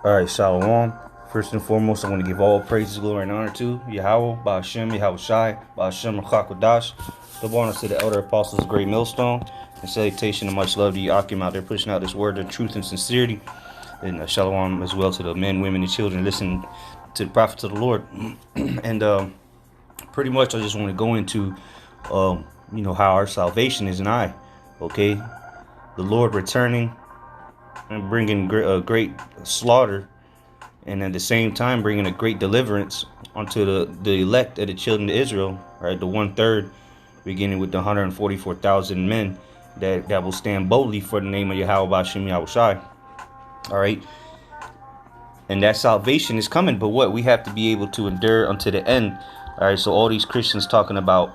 All right, Shalom. First and foremost, I want to give all praises, glory, and honor to Yahweh, Ba'ashem, Yahweh Shai, Ba'ashem, Rachakadash. Double honor to the elder apostles, Great Millstone, and salutation and much love to you, Akim, out there pushing out this word of truth and sincerity. And Shalom as well to the men, women, and children listening to the prophets of the Lord. And pretty much, I just want to go into, how our salvation is nigh. Okay, the Lord returning and bringing great slaughter, and at the same time bringing a great deliverance unto the elect of the children of Israel, right? The 1/3, beginning with the 144,000 men that will stand boldly for the name of Yahweh Ba'ashem Yahweh Shai. All right, and that salvation is coming, but what we have to be able to endure unto the end. All right, so all these Christians talking about,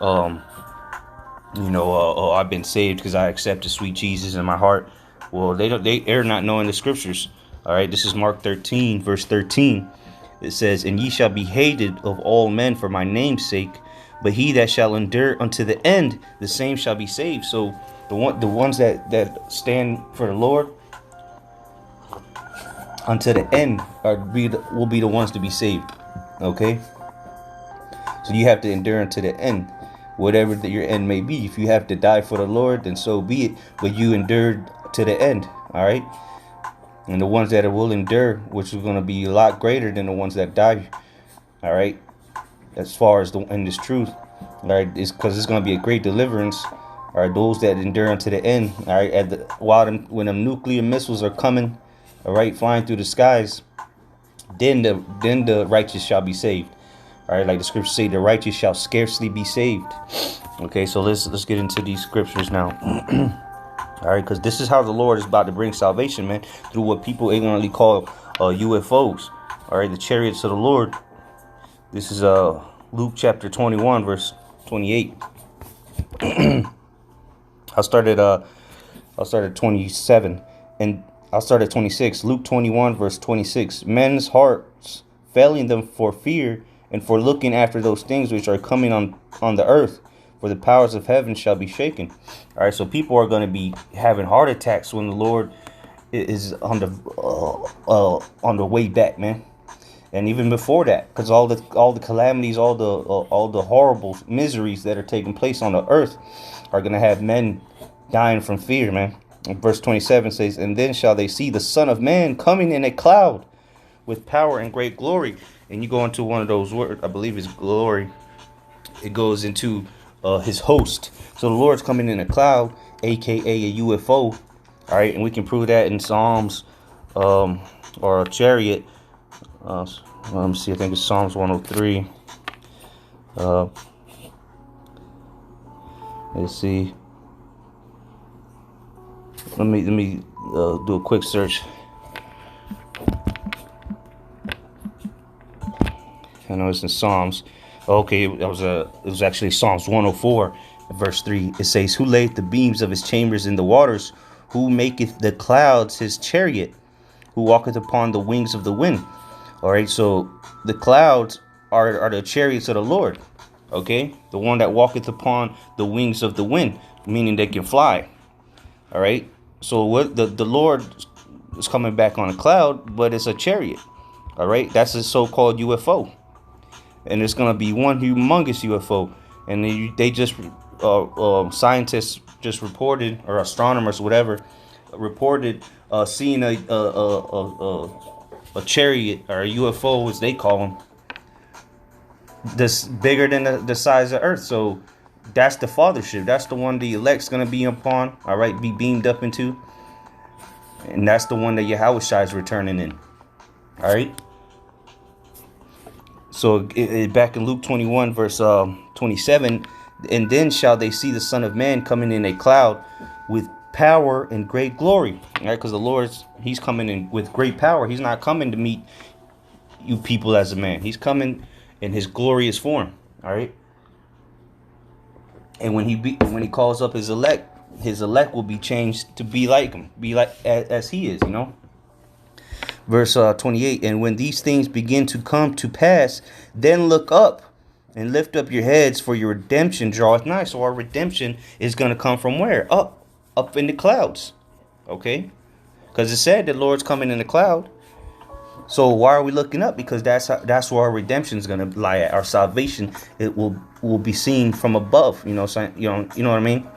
I've been saved because I accepted sweet Jesus in my heart. Well, they're not knowing the scriptures. All right, this is Mark 13, verse 13. It says, "And ye shall be hated of all men for my name's sake, but he that shall endure unto the end, the same shall be saved." So the ones that stand for the Lord unto the end will be the ones to be saved. Okay, so you have to endure unto the end, whatever your end may be. If you have to die for the Lord, then so be it. But you endured to the end. All right. And the ones that will endure, which is going to be a lot greater than the ones that die. All right. As far as in this truth. All right. It's because it's going to be a great deliverance. All right. Those that endure unto the end. All right. When the nuclear missiles are coming, all right, flying through the skies, then the righteous shall be saved. All right. Like the scriptures say, the righteous shall scarcely be saved. Okay. So let's get into these scriptures now. All right, because this is how the Lord is about to bring salvation, man, through what people ignorantly call UFOs. All right, the chariots of the Lord. This is Luke chapter 21, verse 28. I'll start at 27, and I'll start at 26. Luke 21, verse 26. Men's hearts failing them for fear and for looking after those things which are coming on the earth. For the powers of heaven shall be shaken. All right, so people are going to be having heart attacks when the Lord is on the way back, man. And even before that, because all the calamities, all the horrible miseries that are taking place on the earth are going to have men dying from fear, man. And verse 27 says, "And then shall they see the Son of Man coming in a cloud with power and great glory." And you go into one of those words, I believe it's glory. It goes into his host. So the Lord's coming in a cloud, aka a UFO. All right, and we can prove that in Psalms or a chariot. Let me see, I think it's Psalms 103. Let's see. Let me do a quick search. I know it's in Psalms. Okay, it was actually Psalms 104, verse 3. It says, "Who laid the beams of his chambers in the waters? Who maketh the clouds his chariot? Who walketh upon the wings of the wind?" All right, so the clouds are the chariots of the Lord. Okay, the one that walketh upon the wings of the wind, meaning they can fly. All right, so what the Lord is coming back on a cloud, but it's a chariot. All right, that's a so-called UFO. And it's going to be one humongous UFO. And they just, scientists just reported, or astronomers, whatever, reported seeing a chariot, or a UFO, as they call them, this bigger than the size of Earth. So that's the fathership. That's the one the elect's going to be upon, all right, be beamed up into. And that's the one that Yahweh Shai is returning in. All right. So back in Luke 21, verse 27, "And then shall they see the Son of Man coming in a cloud with power and great glory." All right, because the Lord's, he's coming in with great power. He's not coming to meet you people as a man. He's coming in his glorious form. All right. And when he calls up his elect will be changed to be like him, be like as he is, Verse 28, "And when these things begin to come to pass, then look up and lift up your heads, for your redemption draweth nigh." So our redemption is going to come from where? Up in the clouds. Okay. because it said the Lord's coming in the cloud. So why are we looking up? Because that's where our redemption is gonna lie at. Our salvation, it will be seen from above. So you know what I mean.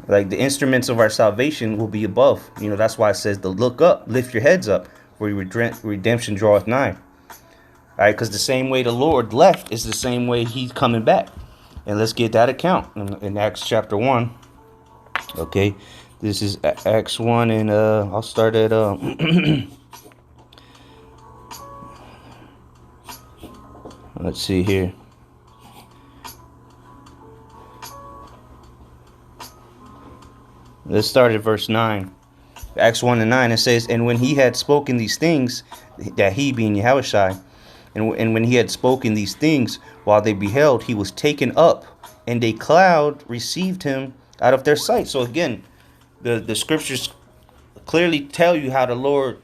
Like the instruments of our salvation will be above. That's why it says to look up, lift your heads up, for your redemption draweth nigh. All right, because the same way the Lord left is the same way He's coming back. And let's get that account in Acts chapter 1. Okay, this is Acts 1, and I'll start at let's see here. Let's start at verse 9. Acts 1 and 9, it says, and when he had spoken these things, that he being Yahushua, and when he had spoken these things, while they beheld, he was taken up, and a cloud received him out of their sight. So again, the scriptures clearly tell you how the Lord,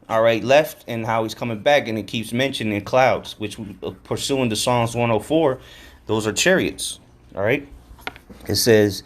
all right, left and how he's coming back, and it keeps mentioning clouds, which pursuing the Psalms 104, those are chariots. All right, it says,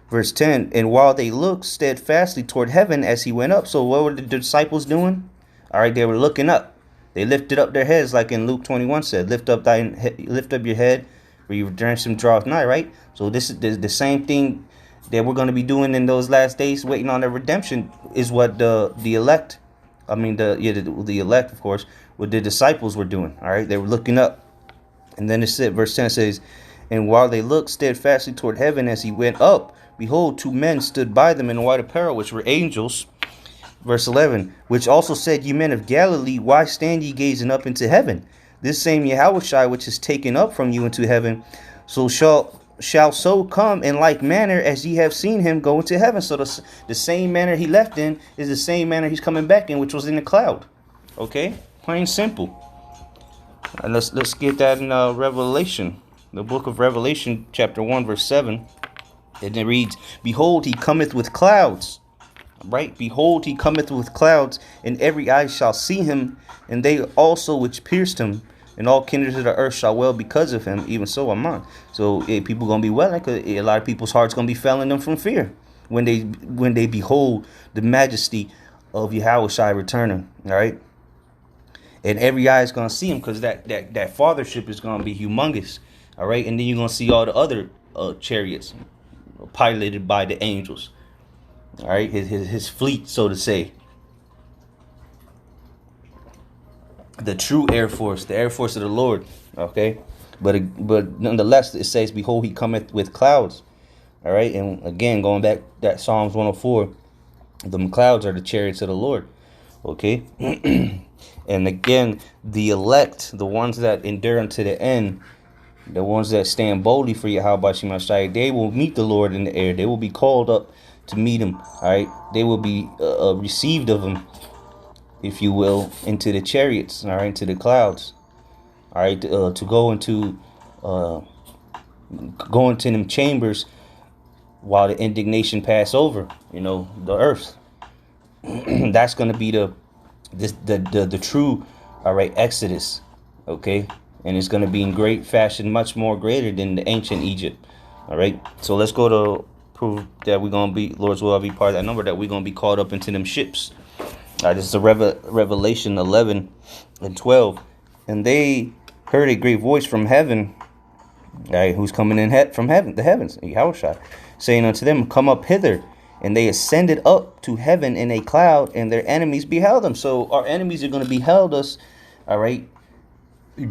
verse 10, and while they looked steadfastly toward heaven as he went up. So what were the disciples doing? All right, they were looking up. They lifted up their heads, like in Luke 21 said, lift up your head, for your redemption draweth nigh, right? So this is the same thing that we're going to be doing in those last days, waiting on their redemption, is what the elect, the elect, of course, what the disciples were doing. All right, they were looking up. And then it said, verse 10 says, and while they looked steadfastly toward heaven as he went up, behold, two men stood by them in white apparel, which were angels. Verse 11, which also said, ye men of Galilee, why stand ye gazing up into heaven? This same Yahushua, which is taken up from you into heaven, so shall so come in like manner as ye have seen him go into heaven. So the same manner he left in is the same manner he's coming back in, which was in the cloud. Okay, plain simple. And let's get that in Revelation, the book of Revelation, chapter 1, verse 7. And it reads, behold, he cometh with clouds. Right, behold, he cometh with clouds, and every eye shall see him, and they also which pierced him, and all kindreds of the earth shall wail because of him. Even so, Amen. So people gonna be wailing. A lot of people's hearts gonna be failing them from fear when they behold the majesty of Yahushua returning. All right, and every eye is gonna see him, because that fathership is gonna be humongous. All right, and then you're gonna see all the other chariots piloted by the angels. All right, his fleet, so to say, the true Air Force, the Air Force of the Lord. Okay, but nonetheless, it says, behold, he cometh with clouds. All right, and again, going back that Psalms 104, the clouds are the chariots of the Lord. Okay, and again, the elect, the ones that endure unto the end, the ones that stand boldly for Yahweh Shemashai, they will meet the Lord in the air. They will be called up to meet him. All right, they will be received of him, if you will, into the chariots. All right, into the clouds. All right, to go into them chambers while the indignation pass over, the earth. That's going to be the true, all right, Exodus. Okay, and it's going to be in great fashion, much more greater than the ancient Egypt. All right, so let's go to prove that we're going to be, Lord's will, be part of that number, that we're going to be caught up into them ships. This is a Revelation 11 and 12. And they heard a great voice from heaven, who's coming in from heaven, the heavens, Yahushua, saying unto them, come up hither. And they ascended up to heaven in a cloud, and their enemies beheld them. So our enemies are going to behold us, all right,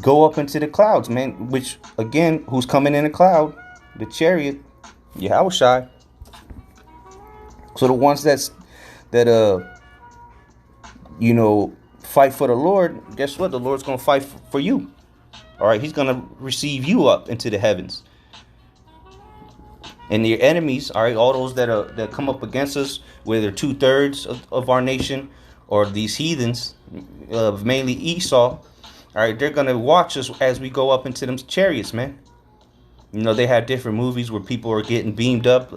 go up into the clouds, man, which, again, who's coming in a cloud? The chariot, Yahushua. So the ones that fight for the Lord, guess what? The Lord's going to fight for you. All right, he's going to receive you up into the heavens. And your enemies, all right, all those that come up against us, whether 2/3 of our nation or these heathens, mainly Esau, all right, they're going to watch us as we go up into them chariots, man. They have different movies where people are getting beamed up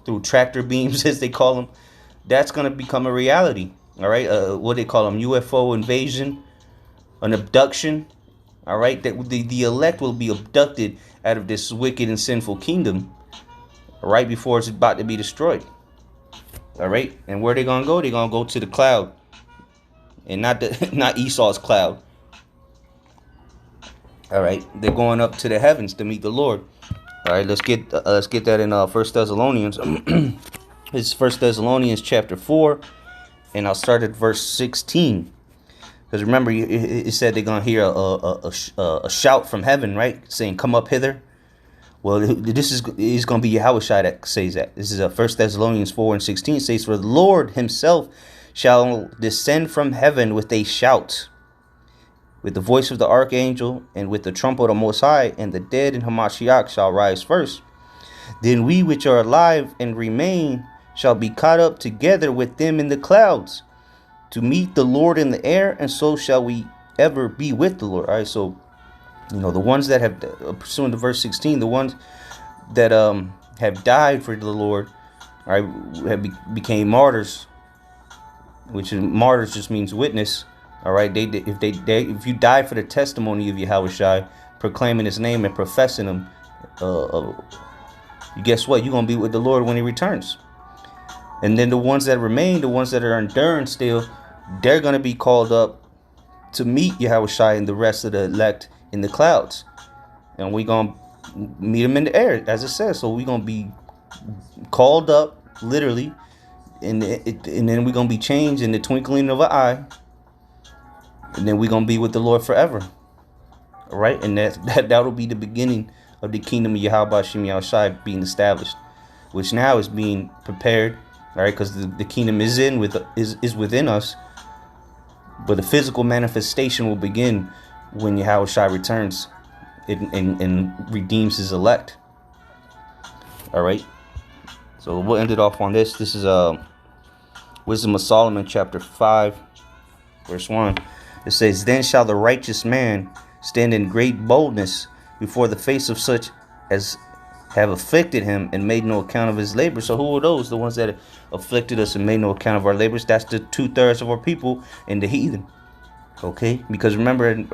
through tractor beams, as they call them. That's going to become a reality. All right. What they call them, UFO invasion, an abduction. All right. That the elect will be abducted out of this wicked and sinful kingdom right before it's about to be destroyed. All right, and where they gonna go? They're gonna go to the cloud, and not Esau's cloud. All right, they're going up to the heavens to meet the Lord. All right, let's get that in First Thessalonians. It's First Thessalonians chapter 4, and I'll start at verse 16. Because remember, it said they're gonna hear a shout from heaven, right, saying, "Come up hither." Well, this is going to be Yahushua that says that. This is 1 Thessalonians 4 and 16. It says, "For the Lord himself shall descend from heaven with a shout, with the voice of the archangel, and with the trumpet of the Most High, and the dead in Hamashiach shall rise first. Then we which are alive and remain shall be caught up together with them in the clouds, to meet the Lord in the air, and so shall we ever be with the Lord." All right, so the ones that have, pursuant to verse 16, the ones that have died for the Lord, all right, became martyrs, which is, martyrs just means witness. All right, if you die for the testimony of Yahushua, proclaiming his name and professing him, guess what? You're gonna be with the Lord when he returns. And then the ones that remain, the ones that are enduring still, they're gonna be called up to meet Yahushua and the rest of the elect in the clouds, and we're gonna meet him in the air, as it says. So we're gonna be called up, literally, and then we're gonna be changed in the twinkling of an eye, and then we're gonna be with the Lord forever. All right, and that'll be the beginning of the kingdom of Yahweh Hashem Yahushua being established, which now is being prepared. All right, because the kingdom is within us, but the physical manifestation will begin when Yahushua returns and redeems his elect. All right, so we'll end it off on this. This is Wisdom of Solomon chapter 5 verse 1. It says, "Then shall the righteous man stand in great boldness before the face of such as have afflicted him and made no account of his labor." So who are those? The ones that afflicted us and made no account of our labors. That's the 2/3 of our people and the heathen. Okay, because remember in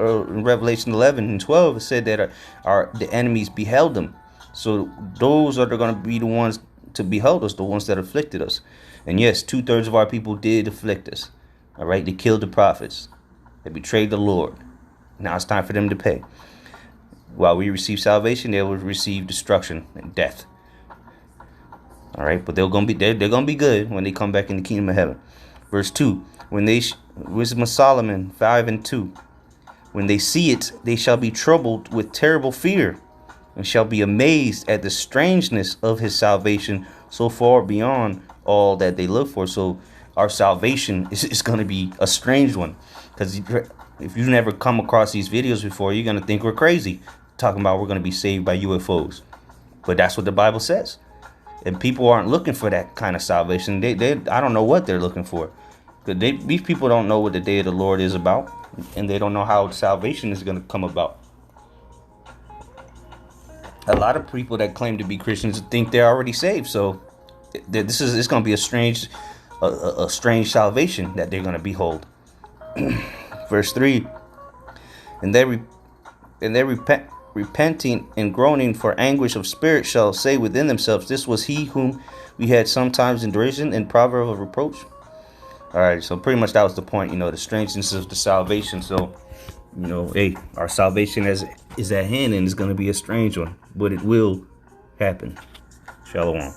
Revelation 11 and 12, it said that the enemies beheld them. So those are going to be the ones to behold us, the ones that afflicted us. And yes, 2/3 of our people did afflict us. All right, they killed the prophets. They betrayed the Lord. Now it's time for them to pay. While we receive salvation, they will receive destruction and death. All right, but they're gonna be good when they come back in the kingdom of heaven. Verse 2. Wisdom of Solomon 5 and 2. "When they see it, they shall be troubled with terrible fear, and shall be amazed at the strangeness of his salvation, so far beyond all that they look for." So our salvation is going to be a strange one, because if you've never come across these videos before, you're going to think we're crazy talking about we're going to be saved by UFOs. But that's what the Bible says, and people aren't looking for that kind of salvation. I don't know what they're looking for. These people don't know what the day of the Lord is about, and they don't know how salvation is going to come about. A lot of people that claim to be Christians think they're already saved, so it's going to be a strange salvation that they're going to behold. Verse 3: "And they repenting and groaning for anguish of spirit shall say within themselves, This was he whom we had sometimes in derision and proverb of reproach." All right, so pretty much that was the point, the strangeness of the salvation. So, hey, our salvation is at hand, and it's going to be a strange one, but it will happen. Shalom.